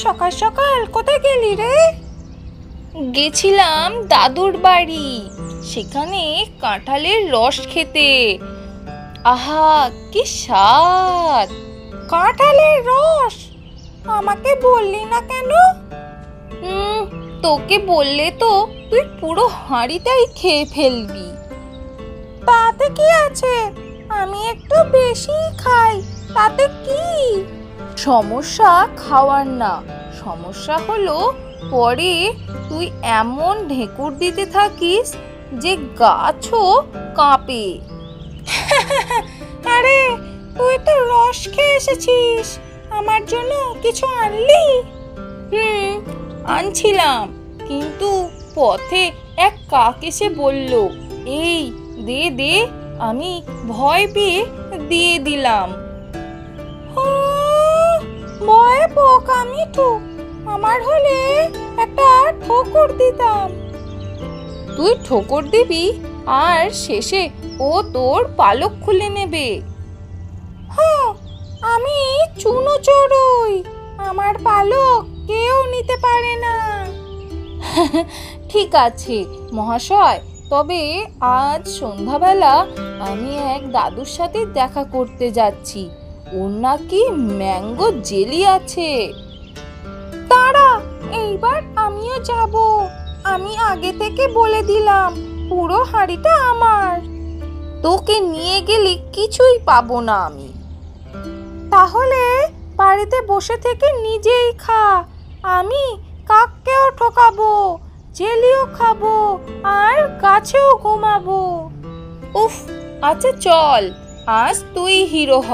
সকাল সকাল কোথায় গেলি রে? গেছিলাম দাদুর বাড়ি, সেখানে কাঁঠালের রস খেতে। আহা, কি স্বাদ! কাঁঠালের রস? আমাকে বললি না কেন? তোকে বললে তো তুই পুরো হাঁড়িটাই খেয়ে ফেলবি। তাতে কি আছে, আমি একটু বেশি খাই, তাতে কি? সমস্যা খাওয়ার না, সমস্যা হলো পরে তুই এমন ঢেকুর দিতে থাকিস যে গাছও কাঁপে। আরে, তুই তো রস খেয়ে এসেছিস, আমার জন্য কিছু আনলি? আনছিলাম, কিন্তু পথে এক কাক এসে বলল, এই দে দে, আমি ভয় পেয়ে দিয়ে দিলাম। ভয়ে পোকা মিঠু, আমার হলে একটা ঠোকর দিতাম। তুই ঠোকর দিবি আর শেষে ও তোর পালক খুলে নেবে। আমি চুনো চড়ুই, আমার পালক কেউ নিতে পারে না। ঠিক আছে মহাশয়, তবে আজ সন্ধ্যাবেলা আমি এক দাদুর সাথে দেখা করতে যাচ্ছি, ওর নাকি ম্যাঙ্গো জেলি আছে। দাঁড়া, এইবার আমিও যাব। আমি আগে থেকে বলে দিলাম, পুরো হাঁড়িটা আমার। তোকে নিয়ে গেলে কিছুই পাবো না আমি। তাহলে বাড়িতে বসে থেকে নিজেই খা, আমি কাককেও ঠকাবো, জেলিও খাবো, আর গাছেও ঘুমাবো। উফ, আচ্ছা চল, আজ তুই হিরো হ।